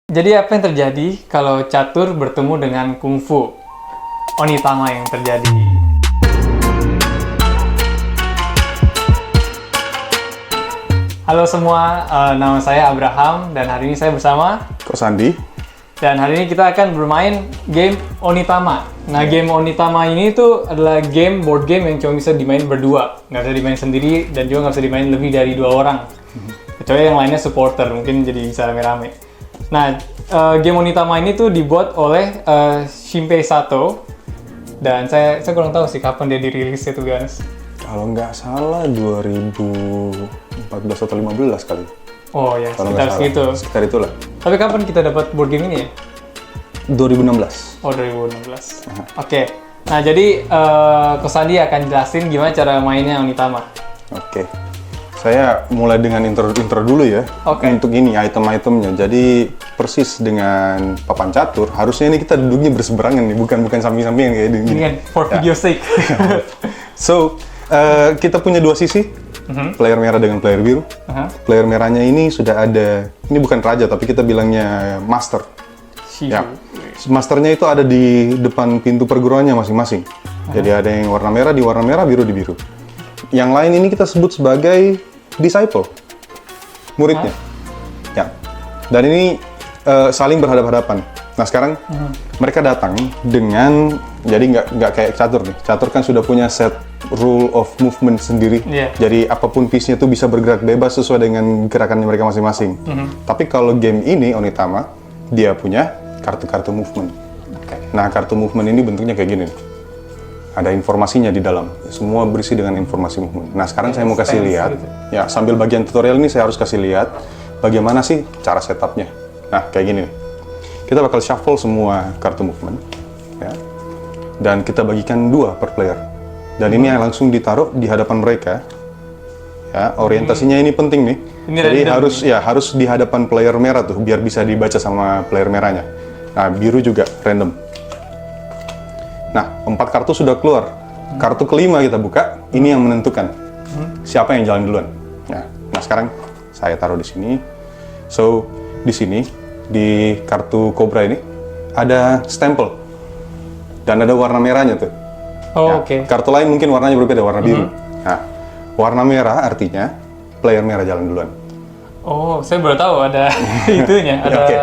Jadi apa yang terjadi kalau catur bertemu dengan kungfu? Onitama yang terjadi. Halo semua, nama saya Abraham dan hari ini saya bersama Kok Sandi? dan hari ini kita akan bermain game Onitama. Nah, game Onitama ini tuh adalah board game yang cuma bisa dimain berdua, nggak bisa dimain sendiri dan juga nggak bisa dimain lebih dari 2 orang. Kecuali yang lainnya supporter, mungkin jadi bisa rame-rame. Nah, game Onitama ini tuh dibuat oleh Shinpei Sato dan saya kurang tahu sih kapan dia dirilis itu guys. Kalau nggak salah 2014 atau 15 kali. Oh ya, Kalau sekitar nggak segitu. salah. Sekitar itulah. Tapi kapan kita dapat board game ini ya? 2016. Oh, 2016. Oke. Nah, jadi Kosandi akan jelasin gimana cara mainnya Onitama. Oke. Saya mulai dengan intro dulu ya. Oke. Untuk ini item-itemnya. Jadi persis dengan papan catur, harusnya ini kita duduknya berseberangan nih, bukan samping-sampingan kayak Ini gini. kan for video sake. So, kita punya 2 sisi. Player merah dengan player biru. Player merahnya ini sudah ada, ini bukan raja tapi kita bilangnya master. Shizu. Ya, masternya itu ada di depan pintu perguruannya masing-masing. Jadi ada yang warna merah, biru di biru. Yang lain ini kita sebut sebagai disciple, muridnya. Ya, dan ini saling berhadapan-hadapan. Nah sekarang mereka datang dengan, jadi nggak kayak catur nih. Catur kan sudah punya set rule of movement sendiri. Iya. Jadi apapun piece-nya tuh bisa bergerak bebas sesuai dengan gerakannya mereka masing-masing. Tapi kalau game ini Onitama, dia punya kartu-kartu movement. Nah, kartu movement ini bentuknya kayak gini nih. Ada informasinya di dalam. Semua berisi dengan informasi movement. Nah, sekarang saya mau kasih lihat. Gitu. Ya, sambil bagian tutorial ini saya harus kasih lihat bagaimana sih cara setupnya. Nah, kayak gini nih. Kita bakal shuffle semua kartu movement. Ya. Dan kita bagikan 2 per player. Dan ini yang langsung ditaruh di hadapan mereka. Ya, orientasinya ini penting nih. Ini Jadi random harus di hadapan player merah tuh biar bisa dibaca sama player merahnya. Nah, biru juga random. Nah, 4 kartu sudah keluar. Kartu kelima kita buka, ini yang menentukan siapa yang jalan duluan. Nah, sekarang saya taruh di sini. So, di sini di kartu Cobra ini ada stempel dan ada warna merahnya tuh. Oh, oke. Kartu lain mungkin warnanya berbeda, warna biru. Nah, warna merah artinya player merah jalan duluan. Oh, saya baru tahu ada itunya, ada Oke.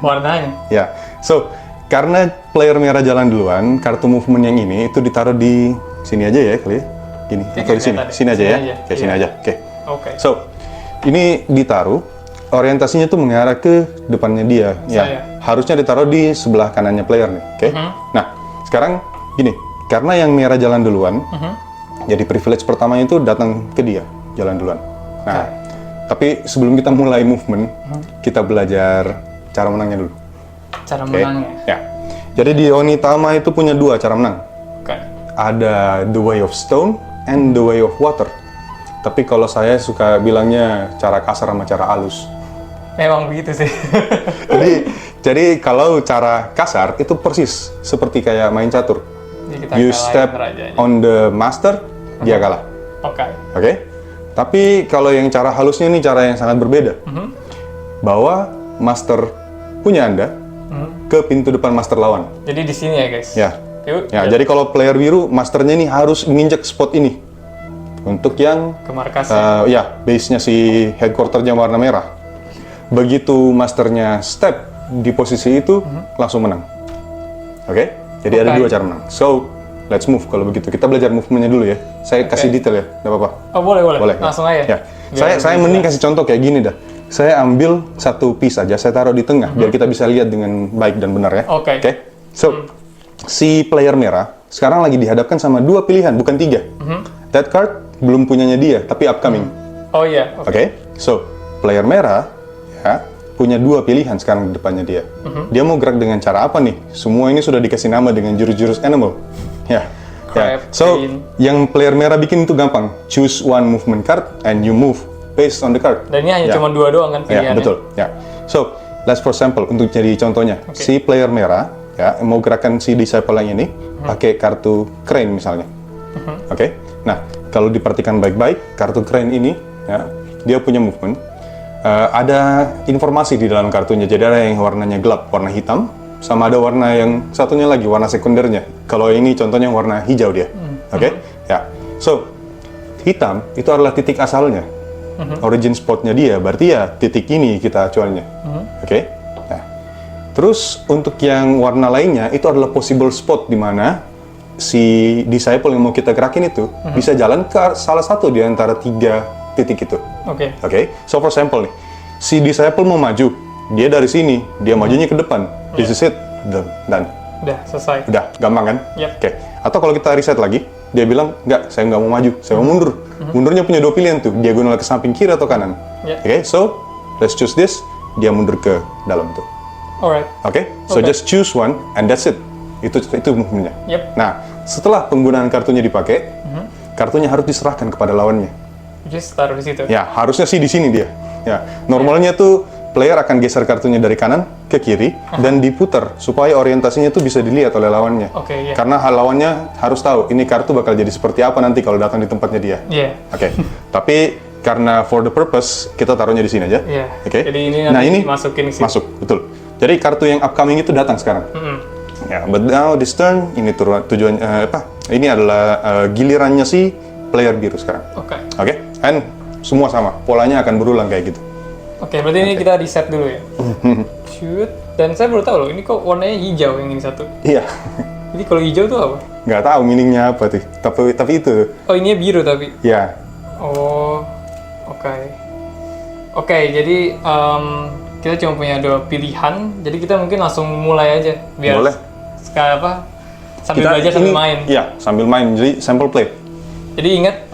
warnanya. Ya, so karena player merah jalan duluan, kartu movement yang ini itu ditaruh di sini aja ya kali ya, gini atau di sini, kelihatan. sini aja ya, Sini aja. kayak sini Iya. aja, oke. Oke. So ini ditaruh, orientasinya tuh mengarah ke depannya dia, ya. Saya. Harusnya ditaruh di sebelah kanannya player nih, oke. Nah, sekarang gini, karena yang merah jalan duluan, jadi privilege pertamanya itu datang ke dia, jalan duluan. Nah, tapi sebelum kita mulai movement, kita belajar cara menangnya dulu. Cara Oke. menangnya. Ya. Jadi di Onitama itu punya 2 cara menang. Oke. Ada the way of stone and the way of water. Tapi kalau saya suka bilangnya cara kasar sama cara halus. Memang begitu sih. Jadi kalau cara kasar itu persis seperti kayak main catur. Jadi kita You kalahin step rajanya. on the master, dia kalah. Oke. Oke? Tapi kalau yang cara halusnya ini cara yang sangat berbeda. Bawa master punya Anda ke pintu depan master lawan. Jadi di sini ya guys. Ya. Yuk. Ya, jadi kalau player biru, masternya ini harus menginjak spot ini. Untuk yang Ke markasnya. ya, base-nya si headquarter-nya warna merah. Begitu masternya step di posisi itu, langsung menang. Oke? Jadi ada Oke. 2 cara menang. So, let's move kalau begitu. Kita belajar movement-nya dulu ya. Saya kasih detail ya, nggak apa-apa. Oh, boleh. Boleh. Langsung aja. Ya. Biar Saya lebih mending jelas. kasih contoh kayak gini dah. Saya ambil 1 piece aja, saya taruh di tengah biar kita bisa lihat dengan baik dan benar ya. Oke. So, si player merah sekarang lagi dihadapkan sama 2 pilihan, bukan 3. That card belum punyanya dia, tapi upcoming. Oh iya. Oke. So, player merah ya punya 2 pilihan sekarang di depannya dia. Dia mau gerak dengan cara apa nih? Semua ini sudah dikasih nama dengan jurus-jurus animal. Ya. Ya. Crab, So, crane. yang player merah bikin itu gampang. Choose one movement card and you move based on the card. Dan ini hanya Ya. cuma 2 doang kan Ya, pilihannya. betul. Ya. So, let's for example untuk jadi contohnya. Si player merah ya mau gerakan si disciple yang ini pakai kartu crane misalnya. Oke. Nah, kalau diperhatikan baik-baik, kartu crane ini ya, dia punya movement ada informasi di dalam kartunya. Jadi ada yang warnanya gelap, warna hitam, sama ada warna yang satunya lagi, warna sekundernya. Kalau ini contohnya warna hijau dia. Oke? Ya. So, hitam itu adalah titik asalnya. Origin spotnya dia, berarti ya titik ini kita acuannya. Oke? Nah, terus untuk yang warna lainnya itu adalah possible spot di mana si disciple yang mau kita gerakin itu bisa jalan ke salah satu di antara 3 titik itu. Oke? So for example nih, si disciple mau maju, dia dari sini, dia majunya ke depan. This is it, done. Udah, selesai. Udah, gampang kan? Yep. Oke. Atau kalau kita reset lagi, dia bilang, enggak, saya nggak mau maju, saya mau mundur. Mundurnya punya 2 pilihan tuh, diagonal ke samping kiri atau kanan. Oke, so let's choose this, dia mundur ke dalam tuh. Alright. Oke, so just choose one and that's it. Itu movementnya. Yep. Nah, setelah penggunaan kartunya dipakai, kartunya harus diserahkan kepada lawannya. Just taruh di situ. Ya, harusnya sih di sini dia. Ya, normalnya tuh player akan geser kartunya dari kanan ke kiri dan diputar supaya orientasinya tuh bisa dilihat oleh lawannya. Oke, ya. Karena lawannya harus tahu ini kartu bakal jadi seperti apa nanti kalau datang di tempatnya dia. Iya. Oke. Tapi karena for the purpose kita taruhnya di sini aja. Iya. Oke. Jadi ini nah, nanti ini masukin ke sini. masuk, betul. Jadi kartu yang upcoming itu datang sekarang. Ya, but now this turn ini tujuan Ini adalah gilirannya si player biru sekarang. Oke. And semua sama, polanya akan berulang kayak gitu. Oke, berarti ini kita reset dulu ya. Shoot. Dan saya baru tahu loh, ini kok warnanya hijau yang ini satu. Iya. Jadi kalau hijau tuh apa? Nggak tahu meaningnya apa tuh. Tapi itu. Oh, ini biru tapi. Ya. Oh, oke. Oke, jadi kita cuma punya 2 pilihan. Jadi kita mungkin langsung mulai aja. Biar Boleh. Sekali sambil belajar sambil main. Iya, sambil main. Jadi sample play. Jadi ingat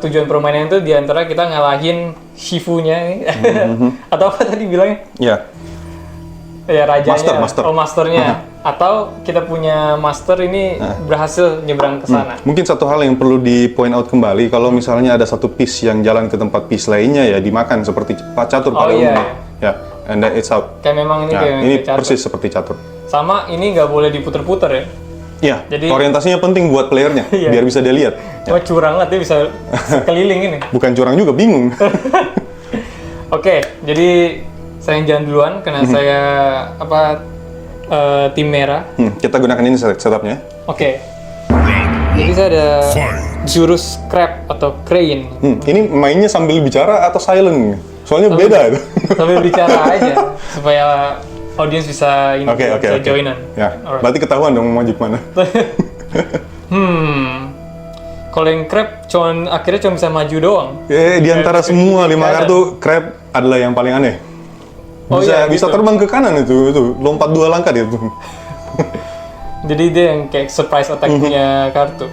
tujuan permainan itu diantara kita ngalahin Shifu-nya nih. Atau apa tadi bilangnya? Iya. Ya rajanya. Master. Oh, masternya. Atau kita punya master ini berhasil nyebrang ke sana. Mungkin satu hal yang perlu di point out kembali, kalau misalnya ada satu piece yang jalan ke tempat piece lainnya ya dimakan seperti catur pada umumnya. Ya, and then it's out. Kayak memang ini Ya, kayak ini catur. persis seperti catur. Sama ini nggak boleh diputer-puter ya. Iya, Jadi- orientasinya penting buat playernya, Iya. biar bisa dia lihat. Cuma curang lah, dia bisa keliling ini. Bukan curang juga, bingung. Oke, jadi saya yang jalan duluan karena saya tim merah. Kita gunakan ini setupnya. Oke. Jadi saya ada jurus crab atau crane. Ini mainnya sambil bicara atau silent? Soalnya beda itu. Sambil bicara aja supaya audiens bisa ini Oke. bisa joinan. Ya, Alright. berarti ketahuan dong mau maju kemana. Kalau yang crab akhirnya cuma bisa maju doang. Di antara semua 5 kanan. kartu, crab adalah yang paling aneh. Oh iya, Bisa gitu. terbang ke kanan itu, lompat 2 langkah dia tuh. Jadi dia yang kayak surprise attack punya kartu.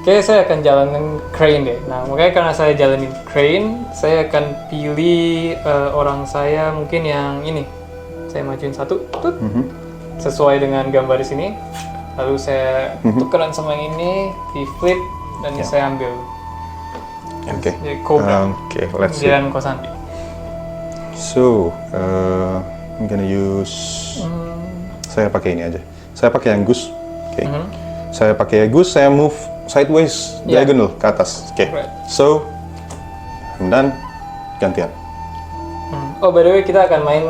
Oke, saya akan jalanin crane deh. Nah, makanya karena saya jalanin crane, saya akan pilih orang saya mungkin yang ini. Saya majuin satu, sesuai dengan gambar di sini. Lalu saya tukeran sama yang ini, di flip, dan saya ambil. Oke. Jadi Cobra. Oke, let's see. Jiran Kosanti. So, I'm gonna use. Saya pakai ini aja. Saya pakai yang goose. Oke. Saya pakai goose. Saya move sideways, Yeah. diagonal ke atas. Oke. Right. So, dan gantian. Oh, by the way, kita akan main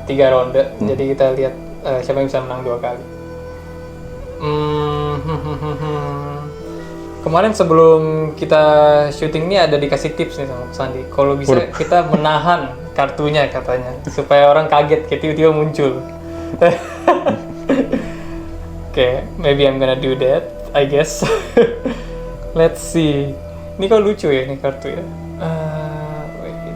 3 ronde. Jadi kita lihat siapa yang bisa menang 2 kali. Kemarin sebelum kita syuting ini ada dikasih tips nih sama Sandi. Kalau bisa kita menahan kartunya katanya supaya orang kaget kayak tiba-tiba muncul. Oke, maybe I'm gonna do that, I guess. Let's see. Ini kok lucu ya ini kartu ya. Wait.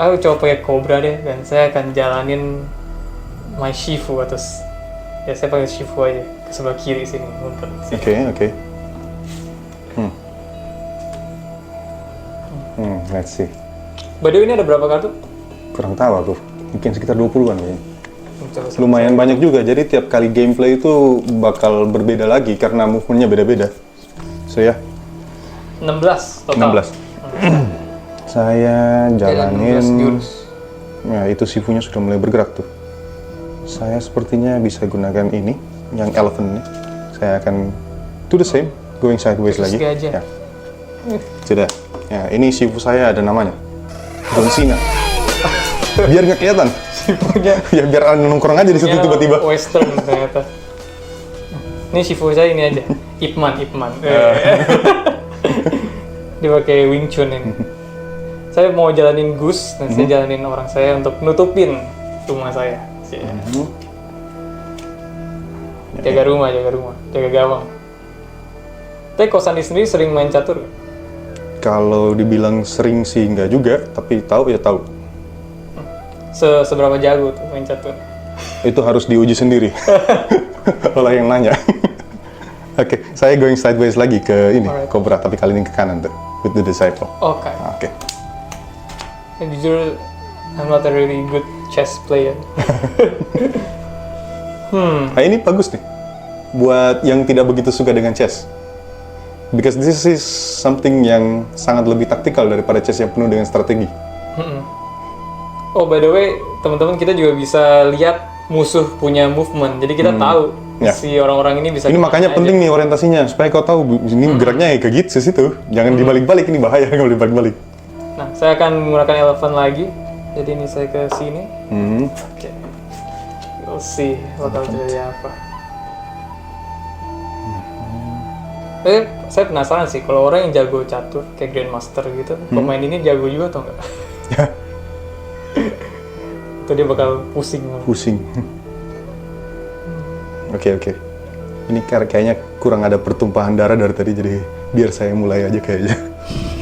Aku coba pakai Cobra deh dan saya akan jalanin my Shifu atas. Ya saya pakai Shifu aja ke sebelah kiri sini ngumpet. Oke. Let's see. By the way, ini ada berapa kartu? Kurang tahu aku. Mungkin sekitar 20-an kayaknya. Coba saya- Lumayan banyak juga, jadi tiap kali gameplay itu bakal berbeda lagi karena movementnya beda-beda. So ya, 16 total. 16. Saya jalanin. 16 jurus. Ya, itu Shifunya sudah mulai bergerak tuh. Saya sepertinya bisa gunakan ini, yang elephant ini. Saya akan do the same, going sideways Terus lagi. aja. Ya. Sudah. Ya, ini Shifu saya ada namanya. John Cena. Biar nggak kelihatan. Shifunya Ya biar nongkrong aja di situ tiba-tiba. Western ternyata. Ini Shifu saya ini aja. Ip Man. Dia pakai Wing Chun ini. Saya mau jalanin Gus, dan saya jalanin orang saya untuk nutupin rumah saya. Jaga rumah, jaga gawang. Tapi kosan di sendiri sering main catur nggak? Kalau dibilang sering sih nggak juga, tapi tahu ya tahu. Seberapa jago tuh main catur? Itu harus diuji sendiri oleh yang nanya. Oke, saya going sideways lagi ke ini, Alright. Cobra, tapi kali ini ke kanan tuh, with the disciple. Oke. Oke. Jujur, I'm not a really good chess player. Nah ini bagus nih, buat yang tidak begitu suka dengan chess. Because this is something yang sangat lebih taktikal daripada chess yang penuh dengan strategi. Oh, by the way, teman-teman kita juga bisa lihat musuh punya movement. Jadi kita tahu Ya. si orang-orang ini bisa Ini kemana makanya aja. penting nih orientasinya, supaya kau tahu ini geraknya ya ke gitu situ. Jangan dibalik-balik, ini bahaya kalau dibalik-balik. Nah, saya akan menggunakan elephant lagi. Jadi ini saya ke sini. Oke. We'll see bakal terjadi apa. Saya penasaran sih kalau orang yang jago catur kayak Grandmaster gitu, pemain ini jago juga atau enggak? Atau dia bakal pusing. Pusing. Oke. Ini kayaknya kurang ada pertumpahan darah dari tadi, jadi biar saya mulai aja kayaknya.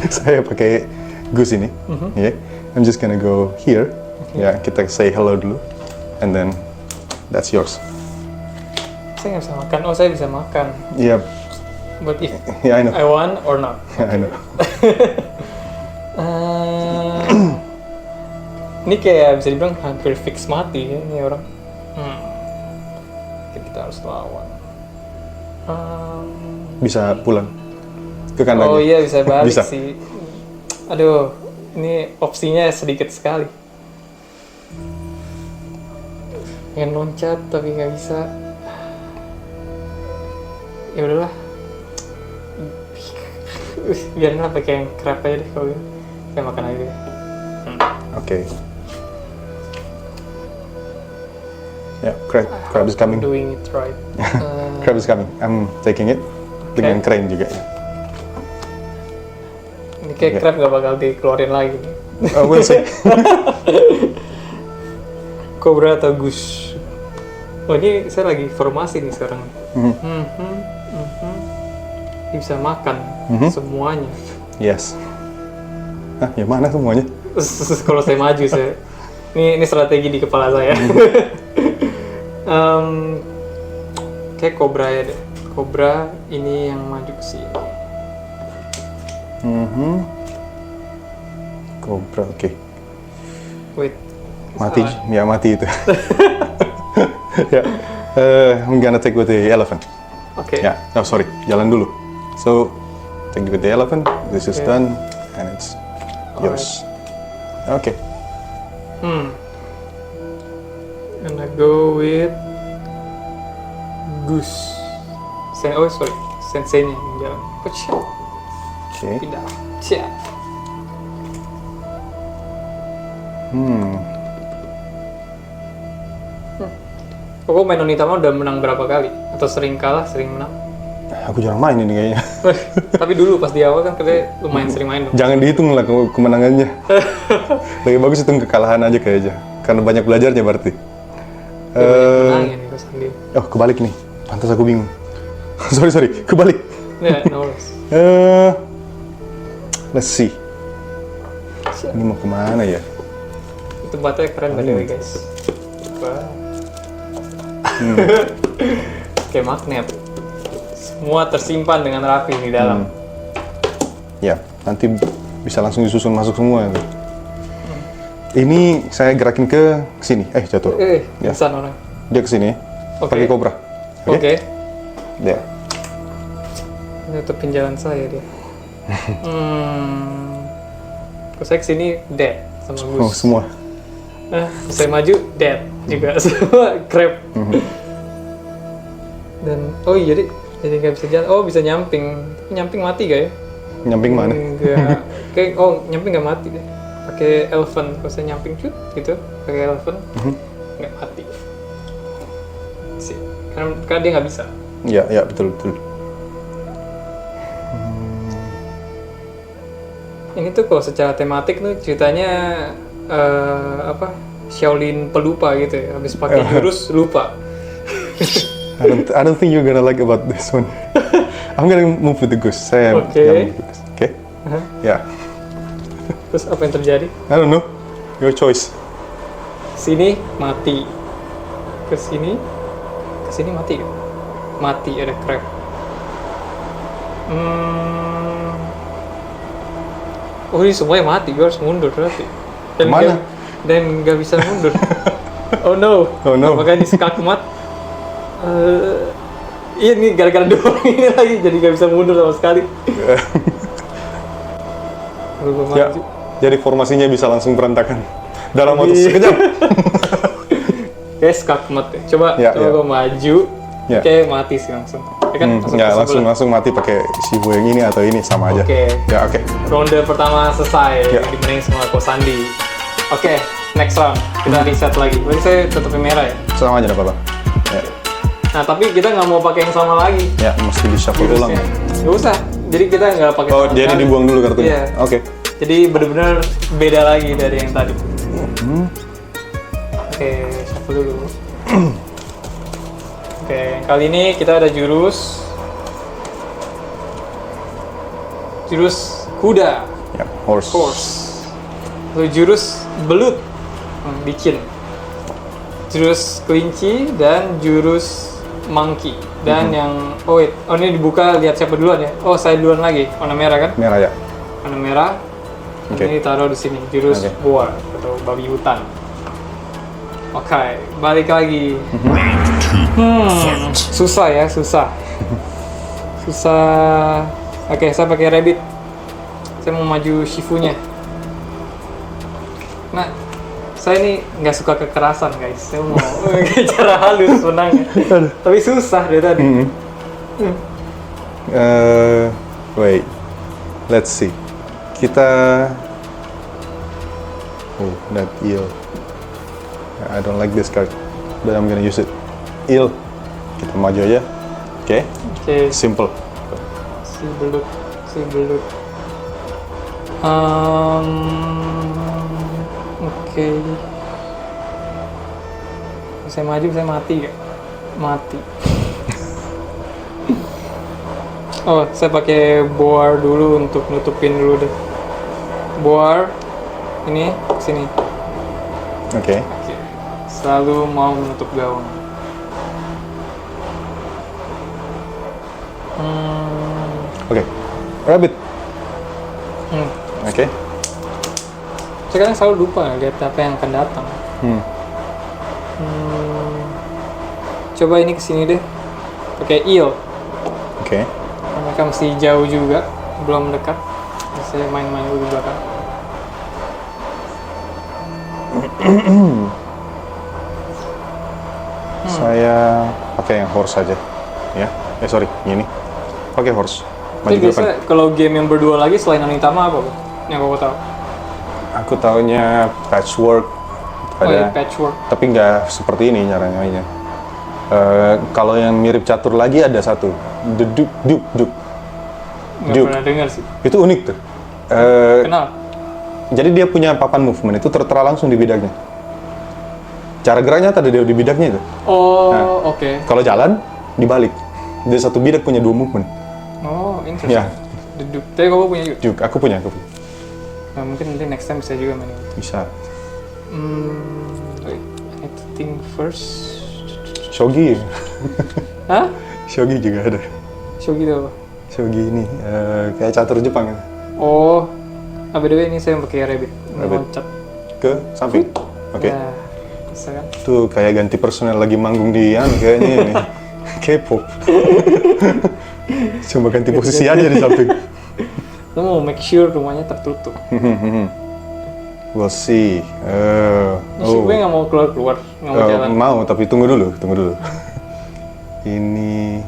Saya pakai Gus ini. Yeah. I'm just gonna go here. Ya, kita say hello dulu. And then that's yours. Saya nggak bisa makan. Oh, saya bisa makan. Iya. But if Yeah, I know. I want or not. I know. Ini kayak bisa dibilang hampir fix mati ya ini orang. Kita harus lawan. Bisa pulang ke kanan. Oh iya bisa balik Bisa. sih. Aduh, ini opsinya sedikit sekali. Pengen loncat tapi nggak bisa. Ya udahlah. Biarlah pakai yang crab aja deh kalau gitu. Saya makan aja deh. Oke. Ya, crab is coming. Doing it right. Crab is coming. I'm taking it dengan crane juga ya. Ini kayak crab gak bakal dikeluarin lagi. We'll see. Cobra atau Gus. Oh ini saya lagi formasi nih sekarang. Dia bisa makan semuanya. Yes. Hah, yang mana semuanya? Kalau saya maju saya. Ini strategi di kepala saya. Kayak Cobra ya deh. Cobra ini yang maju ke sini. Cobra, oke. Wait. Mati, salah. ya mati itu. Ya, I'm gonna take with the elephant. Oke. Ya, oh sorry, jalan dulu. So, take with the elephant. This is done, and it's yours. Oke. Gonna go with Gus. Senseinya yang jalan. Pecah. Oke. Pindah. Cia. Kok main Onitama udah menang berapa kali? Atau sering kalah, sering menang? Aku jarang main ini kayaknya. Tapi dulu pas di awal kan katanya lumayan sering main dong. Jangan dihitung lah kemenangannya. Lebih bagus hitung kekalahan aja kayaknya. Karena banyak belajarnya berarti. Menangin nih Gus Andi. Oh, kebalik nih. Pantas aku bingung. sorry, kebalik. Ya, no worries. Let's see. Ini mau kemana ya? Tempatnya keren by the way guys. Wah. Kayak magnet. Semua tersimpan dengan rapi di dalam. Ya, nanti bisa langsung disusun masuk semua. Ini saya gerakin ke sini. Jatuh. Ya. Pingsan orang. Dia ke sini. Oke. Pakai Cobra. Oke. Dia. Nutupin jalan saya dia. Kalau saya kesini dead sama Gus. Oh, semua. Saya maju dead juga semua crab. Dan oh iya jadi nggak bisa jalan. Oh bisa nyamping. Nyamping mati gak ya? Nyamping mana? Enggak. Kayak nyamping nggak mati deh. pakai elephant, kalau saya nyamping cut gitu, pakai elephant nggak mati. Karena dia nggak bisa. Ya, ya betul betul. Ini tuh kalau secara tematik tuh ceritanya Shaolin pelupa gitu ya, habis pakai jurus lupa. I don't think you're gonna like about this one. I'm gonna move with the goose. Saya Oke. yang move with the goose. Oke? Ya. Terus apa yang terjadi? I don't know. Your choice. Sini mati, ke sini mati, mati ada crab. Oh ini semuanya mati, gue harus mundur berarti. Kemana? Dan nggak bisa mundur. Oh no. Oh no. Apakah ini skakmat? Iya nih gara-gara doang ini lagi jadi nggak bisa mundur sama sekali. Gue Ya. maju. Jadi formasinya bisa langsung berantakan dalam waktu sekejap. Kayak skakmat ya. Coba Ya, ya. gue maju. Ya. Kayak mati sih langsung. Ya kan? Ya ke sebelah. langsung mati pakai Shifu yang ini atau ini sama aja. Oke. Ya oke. Ronde pertama selesai, Ya. dimenangin sama Kosandi. Oke, next round. Kita reset lagi. Berarti saya tetapin merah ya? Sama aja nggak apa-apa. Ya. Nah, tapi kita nggak mau pakai yang sama lagi. Ya mesti di shuffle ulang. Jurusnya. Nggak usah. Jadi kita nggak pakai Oh sama jadi sekali. dibuang dulu kartunya. Iya. Oke. Jadi benar-benar beda lagi dari yang tadi. Oke, shuffle dulu. Oke, kali ini kita ada jurus kuda, Ya horse. lalu jurus belut, licin, jurus kelinci dan jurus monkey. Dan yang ini dibuka, lihat siapa duluan ya. Oh, saya duluan lagi, warna merah kan? Merah ya. Warna merah. Oke. Ini taruh di sini, jurus Oke. boar atau babi hutan. Oke, balik lagi. Susah ya, susah. Susah. Oke, saya pakai rabbit. Saya mau maju Shifunya. Nah, saya ini nggak suka kekerasan guys. Saya mau cara halus menang. Tapi susah dari tadi. Wait. Let's see. Kita. Oh, that eel. I don't like this card, but I'm gonna use it. Eel. Kita maju aja. Oke. Oke, Simple. si belut. Oke. Saya maju, saya mati gak? Mati. Oh, saya pakai boar dulu untuk nutupin dulu deh. Boar ini sini. Oke. Oke. Selalu mau menutup gawang. Oke. Rabbit. Hmm. Oke. Sekarang selalu lupa lihat apa yang akan datang. Coba ini kesini deh. Pakai eel. Oke. Mereka mesti jauh juga, belum dekat. Saya main-main dulu di belakang. Saya pakai yang horse saja. Ya. Sorry, ini. Pakai horse. Tapi Maju ke depan. biasa kalau game yang berdua lagi selain Onitama apa, Bu? Yang kau tahu? Aku taunya patchwork. Oh ya, Ada, patchwork. tapi nggak seperti ini caranya mainnya. Kalau yang mirip catur lagi ada satu. Duk. Nggak Duke. pernah dengar sih. Itu unik tuh. Kenal? Jadi dia punya papan movement itu tertera langsung di bidaknya. Cara geraknya ada di bidaknya itu. Oh, Nah. oke. Kalau jalan dibalik. Dia satu bidak punya dua movement. Oh, interesting. Ya, Deduk. Tapi kau punya juga? Duke. Aku punya. Nah, mungkin nanti next time bisa juga main itu. Bisa. Wait, I need to think first. Shogi. Hah? Shogi juga ada. Shogi itu apa? Shogi ini kayak catur Jepang. Oh, by the way ini saya pakai rabbit. Rabbit. Loncat. Ke samping. Oke. Ya, bisa kan? Tuh kayak ganti personel lagi manggung di kayaknya ini. K-pop. Cuma ganti posisi aja di samping. Lo mau make sure rumahnya tertutup. We'll see. Gue nggak mau keluar, nggak mau jalan. Mau, tapi tunggu dulu. Ini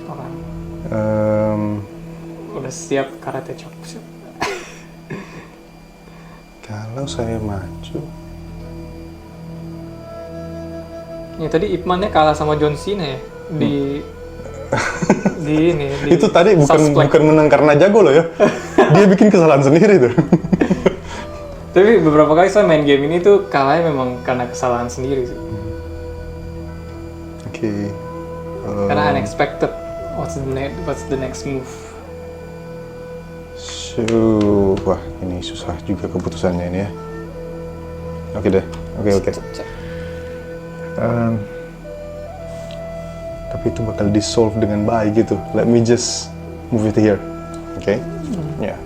Orang em, udah siap karate chop. Kalau saya maju, Ini tadi Ip Man-nya kalah sama John Cena ya di di itu tadi Suspect. bukan menang karena jago loh ya. Dia bikin kesalahan sendiri tuh. Tapi beberapa kali saya main game ini tuh kalahnya memang karena kesalahan sendiri sih. Oke. Karena unexpected. What's the next move? So, wah ini susah juga keputusannya ini ya. Oke deh, oke. Cek. Tapi itu bakal di-solve dengan baik gitu. Let me just move it here. Oke? Ya.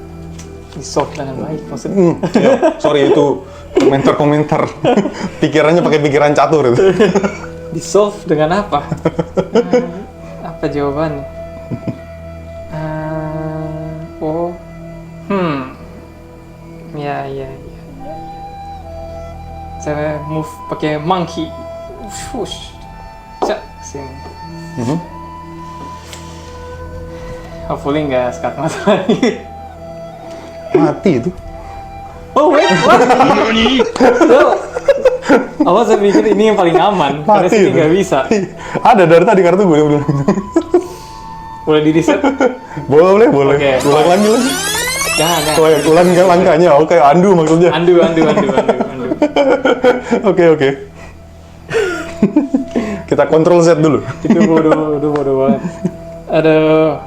Di-solve dengan baik maksudnya. Ya, sorry itu komentar-komentar. Pikirannya pakai pikiran catur itu. Di-solve dengan apa? Apa jawabannya? Ya. Saya move pakai monkey. Whoosh. Cak, sini. Hopefully nggak skat mata lagi. Mati itu. Oh wait, what? Awal saya pikir ini yang paling aman, karena Mati sih itu. nggak bisa. Ada dari tadi kartu gue bilang. Boleh di reset? Boleh. Oke. Ulang lagi. Jangan. Ulang langkahnya. Oke, undo maksudnya. Andu. Oke. Kita control Z dulu. Itu bodoh banget. Aduh.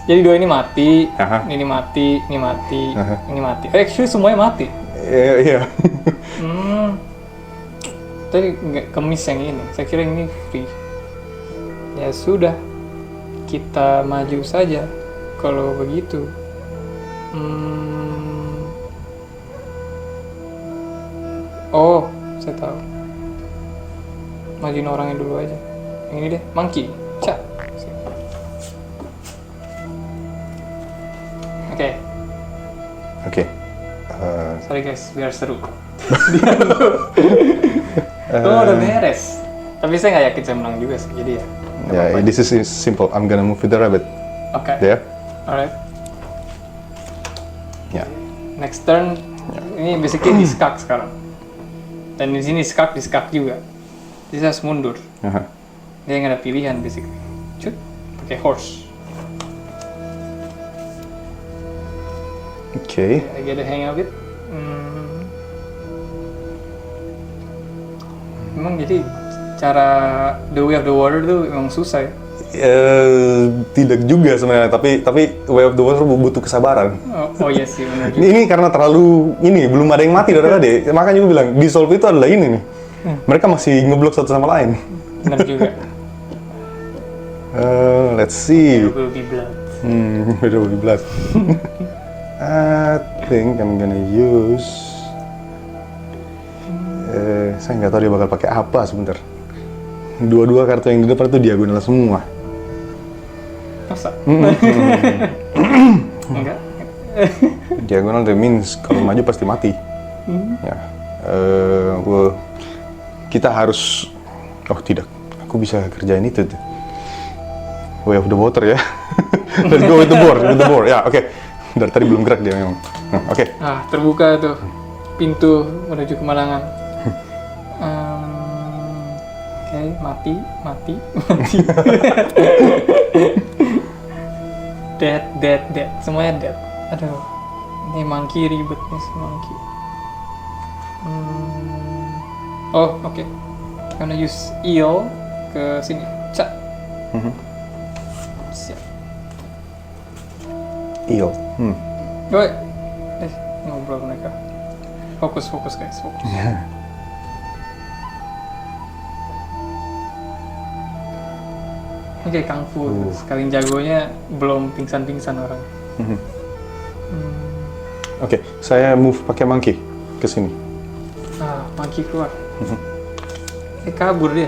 Jadi dua ini mati, Aha. ini mati. Aha. Ini mati. Actually semuanya mati. Iya. Tadi nggak kemis yang ini. Saya kira ini free. Ya sudah, kita maju saja. Kalau begitu. Oh, saya tahu. Majuin orangnya dulu aja. Yang ini deh, monkey. Cak. Oke. Sorry guys, biar seru. Udah beres. Tapi saya nggak yakin saya menang juga sih, jadi ya. Yeah, this is simple. I'm gonna move with the rabbit. Oke. There. Alright. Ya. Next turn. Ini basically di skak sekarang. Dan di sini skak juga. Jadi saya harus mundur. Aha. Dia nggak ada pilihan basically. Cut. Pakai horse. Oke. I get the hang of it. Memang jadi cara the way of the water tuh emang susah ya. Tidak juga sebenarnya, tapi Way of the Water butuh kesabaran. Oh iya sih benar juga. Ini karena terlalu belum ada yang mati dari tadi. Makanya gue bilang dissolve itu adalah ini nih. Mereka masih ngeblok satu sama lain. Benar juga. Let's see. There will be blood. There will be blood. I think I'm gonna use. Saya nggak tahu dia bakal pakai apa sebentar. Dua-dua kartu yang di depan itu diagonal semua. Masa? Enggak. Diagonal that means kalau maju pasti mati. Ya. Kita harus. Oh tidak, aku bisa kerjain itu. Way of the Water ya. Let's go with the board. Ya, oke. Dari tadi belum gerak dia memang. Oke. Terbuka tuh pintu menuju kemenangan. Oke, mati. Dead. Semuanya dead. Aduh, ini monkey ribet nih si monkey. Oh, oke. Gonna use eel ke sini. Cak. Siap. Eel. Woi. Ngobrol mereka. Fokus guys, fokus. Ini kayak kungfu, sekali jagonya belum pingsan orang. Oke, saya move pakai monkey ke sini. Monkey keluar. Kabur dia.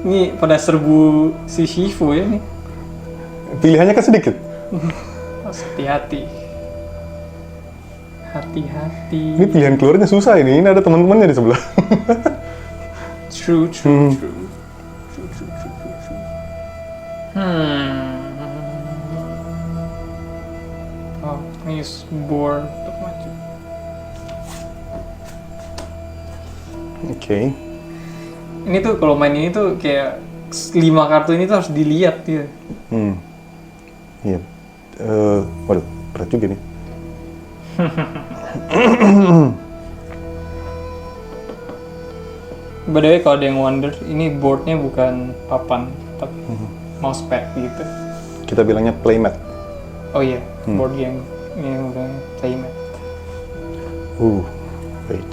Ini pada serbu si Shifu ya nih. Pilihannya kan sedikit. Hati-hati. Ini pilihan keluarnya susah ini. Ini ada teman-temannya di sebelah. True. Chinese board untuk maju. Oke. Ini tuh kalau main ini tuh kayak 5 kartu ini tuh harus dilihat ya. Iya. Waduh, berat juga nih. By the way, kalau ada yang wonder, ini boardnya bukan papan, tapi mousepad gitu. Kita bilangnya playmat. Oh iya, board game ini bukan playmat. Wait.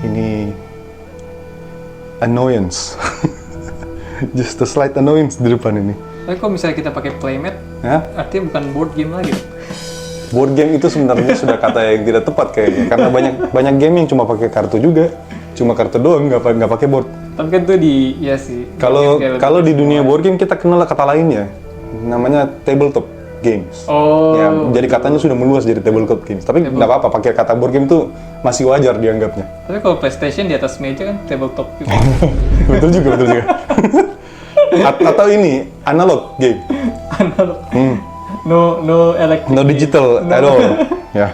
Ini annoyance. Just a slight annoyance di depan ini. Tapi kalau misalnya kita pakai playmat, Ya? artinya bukan board game lagi. Board game itu sebenarnya sudah kata yang tidak tepat kayaknya, karena banyak game yang cuma pakai kartu juga, cuma kartu doang, nggak pakai board. Tapi kan tuh ya sih. Kalau di dunia board game kita kenal kata lainnya, namanya tabletop games. Oh. Ya, jadi katanya sudah meluas jadi tabletop games. Tapi nggak apa-apa, pakai kata board game tuh masih wajar dianggapnya. Tapi kalau PlayStation di atas meja kan tabletop gitu. betul juga. Atau ini analog game. Analog. No electric. No digital at all. Ya.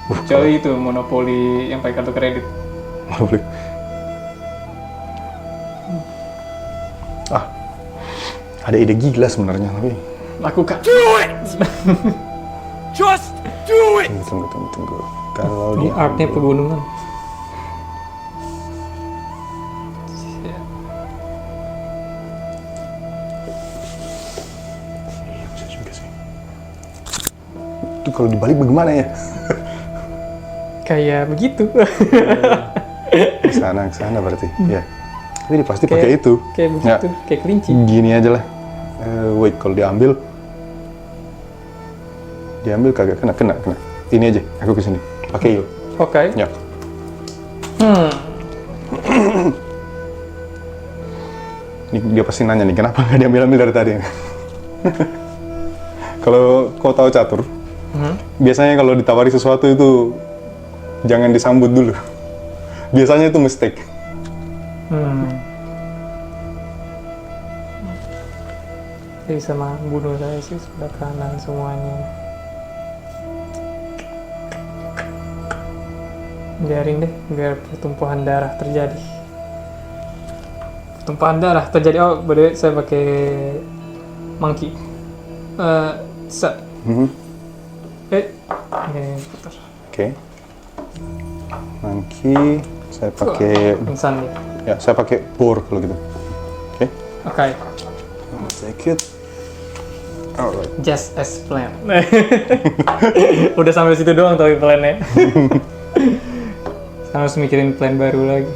Kecuali itu monopoli yang pakai kartu kredit. Monopoli. Ada ide gila sebenarnya tapi. Lakukan. Just do it! Tunggu. Kalau Ini artnya pegunungan. Bisa juga sih. Itu kalau dibalik bagaimana ya? Kayak begitu. Ke sana berarti. Ya. Tapi pasti pakai itu. Kayak begitu, kayak kelinci. Gini aja lah. Wait, kalau diambil kagak kena. Ini aja, aku kesini. Pakai yuk. Oke. Ya. Ini dia pasti nanya nih, kenapa nggak diambil dari tadi? Kalau kau tahu catur, biasanya kalau ditawari sesuatu itu jangan disambut dulu. Biasanya itu mistake. Dia bisa membunuh saya sih sebelah kanan semuanya. Biarin deh, biar pertumpahan darah terjadi. Oh, by the way, saya pakai monkey. Set. Ini putar. Oke. Monkey, saya pakai, Insan ya. ya saya pakai boar kalau gitu. Oke. Oke. Take it. Alright. Just as planned. Udah sampai situ doang tapi plannya. Sekarang harus mikirin plan baru lagi.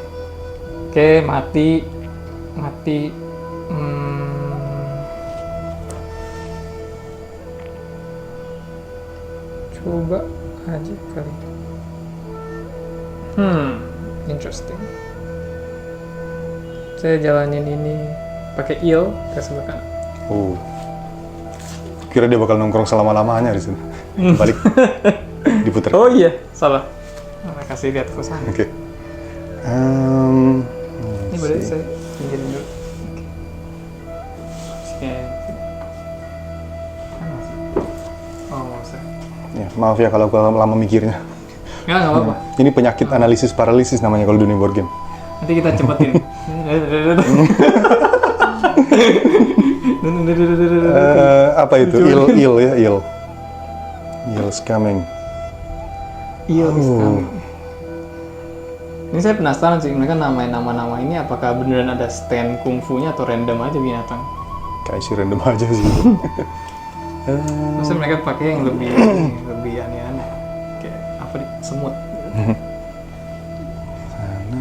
Oke, mati. Coba aja kali. Interesting. Saya jalanin ini pakai eel ke sebelah kanan. Kira dia bakal nongkrong selama-lamanya di sini. Balik. Diputar. Oh iya, salah. Nah, kasih lihat ke sana. Oke. Ini boleh saya pinggirin dulu. Oke. Oh, mau saya. Ya, maaf ya kalau aku lama mikirnya. Nggak apa-apa. Ini penyakit analisis paralisis namanya kalau dunia board game. Nanti kita cepetin. Apa itu? Il ya, il. Il's coming. Iya, Ini saya penasaran sih, mereka namain nama-nama ini apakah beneran ada stand kungfunya atau random aja binatang? Kayak si random aja sih. Maksudnya mereka pakai yang lebih aneh-aneh. Kayak apa nih? Semut. Sana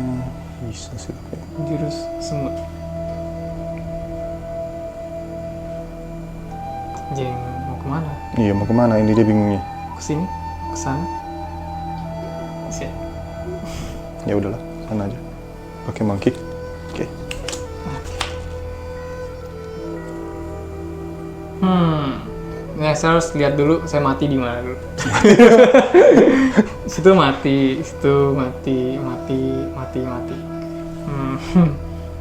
bisa sih. Jurus semut. Jeng, mau kemana? Iya, mau kemana ini dia bingungnya. Kesini? Kesana? Siap. Ya udahlah, sana aja. Pakai monkey. Oke. Ya, saya harus lihat dulu saya mati di mana dulu. Situ mati.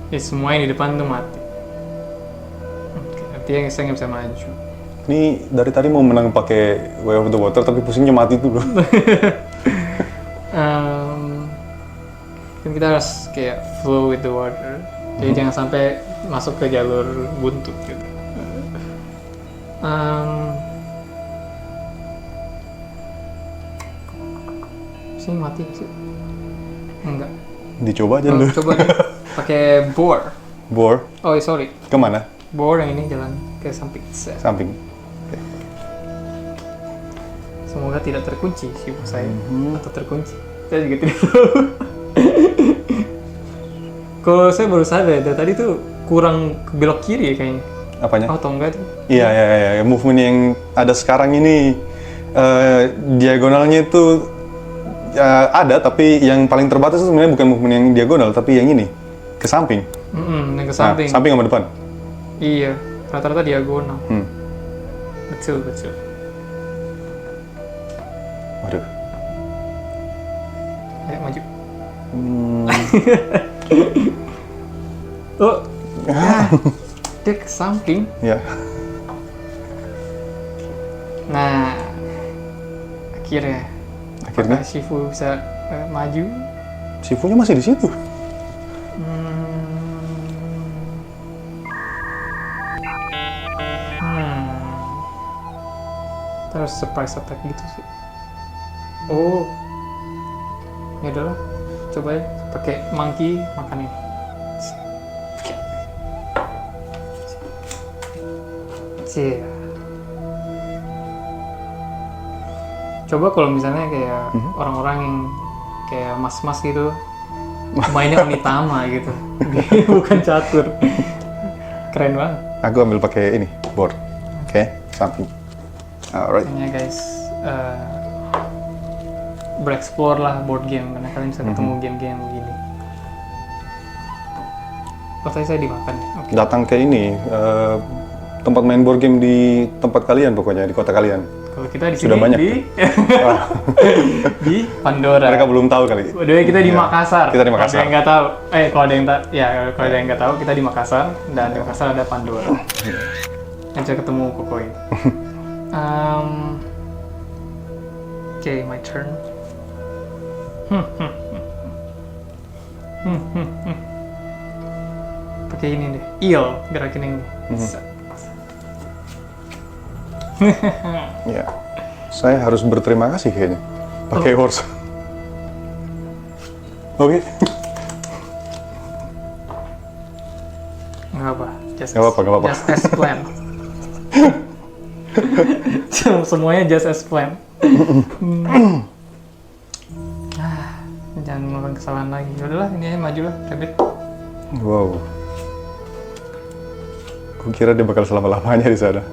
Ya, semua yang di depan tuh mati. Oke, artinya saya nggak bisa maju. Ini dari tadi mau menang pakai Way of the Water, tapi pusingnya mati dulu. Kan kita harus kayak flow with the water. Jadi jangan sampai masuk ke jalur buntu gitu. Sini mati sih. Enggak. Dicoba aja dulu. Coba deh. Pakai bore. Bore. Oh, sorry. Kemana? Bore yang ini jalan ke samping. Samping. Semoga tidak terkunci sih saya. Atau terkunci. Saya juga tidak tahu. Kalau saya baru sadar dari tadi tuh kurang belok kiri ya kayaknya. Apanya? Oh, atau enggak tuh? Iya. Movement yang ada sekarang ini diagonalnya itu ada, tapi yang paling terbatas itu sebenarnya bukan movement yang diagonal, tapi yang ini ke samping. Yang ke samping. Nah, samping sama depan. Iya, rata-rata diagonal. Betul. Waduh. Ayo maju. Oh, dia ke samping. Ya. Nah, akhirnya apakah Shifu bisa maju? Shifunya masih di situ. Terus surprise attack gitu sih. Oh, ya udahlah, coba ya pakai monkey makan ini. Cie. Coba kalau misalnya kayak orang-orang yang kayak mas-mas gitu, mainnya Onitama gitu, bukan catur. Keren banget. Aku ambil pakai ini board. Oke, samping. Alright. Makanya guys, bereksplor lah board game karena kalian bisa ketemu game-game begini. Oh, tadi saya dimakan. Okay. Datang ke ini tempat main board game di tempat kalian, pokoknya di kota kalian. Kalau kita di sini Sudah banyak di Pandora. Mereka belum tahu kali. Waduh, kita di Makassar. Kita di Makassar. Kalau ada yang nggak tahu, kalau ada yang nggak tahu, kita di Makassar dan di Makassar ada Pandora. Yang bisa ketemu Kokoi. Okay, my turn. Pakai ini deh, eel, gerakin ini. Ya, saya harus berterima kasih kayaknya. Pakai horse. Oke. Nggak apa, Nggak apa-apa. just as planned. Semuanya just as planned. Jangan melakukan kesalahan lagi. Yaudahlah, ini aja maju lah, Rabbit. Wow. Kukira dia bakal selama-lamanya di sana.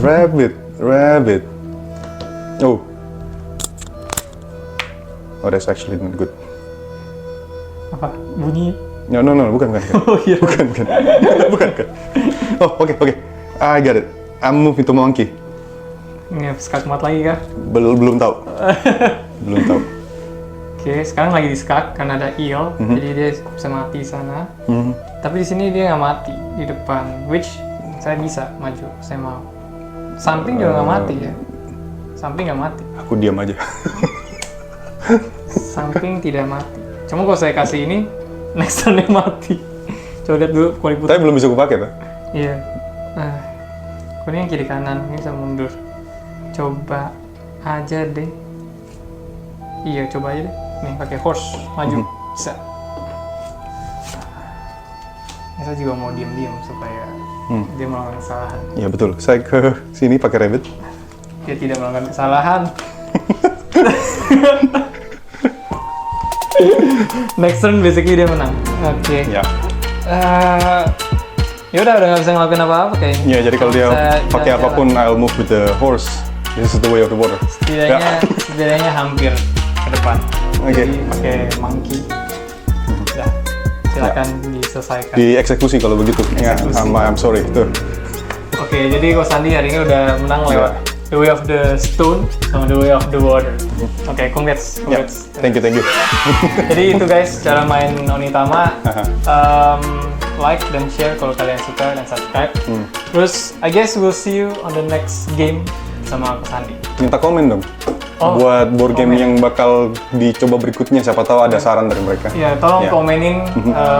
Rabbit. Oh, that's actually not good. Apa? Bunyi? No, bukan. Oh iya. Bukan. Oh, oke. I get it. I'm moving to monkey. Ini skak mat lagi kah? Belum tahu. Oke, sekarang lagi di skak karena ada eel, jadi dia bisa mati di sana. Tapi di sini dia nggak mati di depan, which saya bisa maju, saya mau. Samping juga nggak mati ya. Samping nggak mati. Aku diam aja. Samping tidak mati. Cuma kalau saya kasih ini, next turn-nya mati. Coba lihat dulu kuali putih. Tapi belum bisa aku pakai tuh. Iya. Ini yang kiri kanan, ini bisa mundur. Coba aja deh. Iya, coba aja deh. Nih, pakai horse, maju. Bisa. Saya juga mau diam-diam supaya dia melakukan kesalahan. Iya betul. Saya ke sini pakai rabbit. Dia tidak melakukan kesalahan. Next turn basically dia menang. Oke. Ya. Ya udah nggak bisa ngelakuin apa-apa kayaknya. Iya, jadi kalau dia pakai jalan-jalan. apapun, I'll move with the horse. This is the way of the water. Setidaknya hampir ke depan. Oke. Jadi pakai monkey. Udah. Silakan diselesaikan. Dieksekusi kalau begitu. Ya, I'm sorry. Tuh. Oke, jadi Ko Sandi hari ini udah menang lewat The Way of the Stone sama The Way of the Water. Oke, congrats. Thank you. Jadi itu guys, cara main Onitama. like dan share kalau kalian suka dan subscribe. Terus I guess we'll see you on the next game sama Ko Sandi. Minta komen dong. Oh, buat board game komen. yang bakal dicoba berikutnya, siapa tahu ada saran dari mereka. Ya, tolong Ya. komenin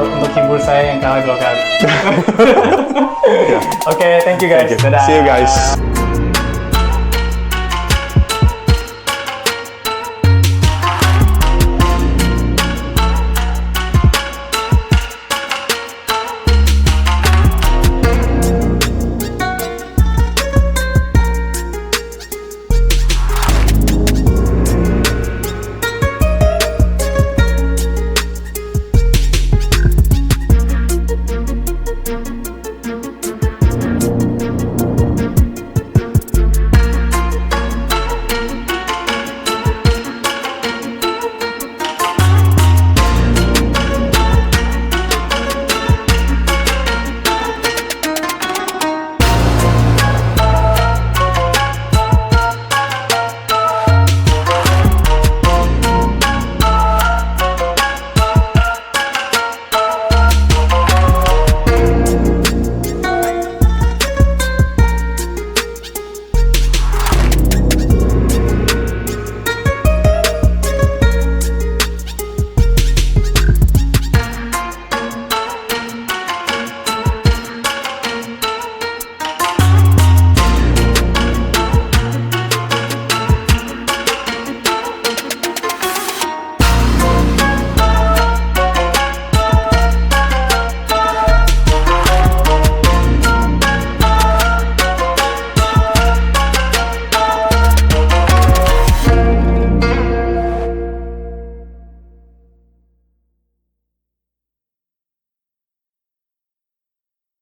untuk hibur saya yang kalah 2 kali. Oke, thank you guys. Thank you. Dadah. See you guys.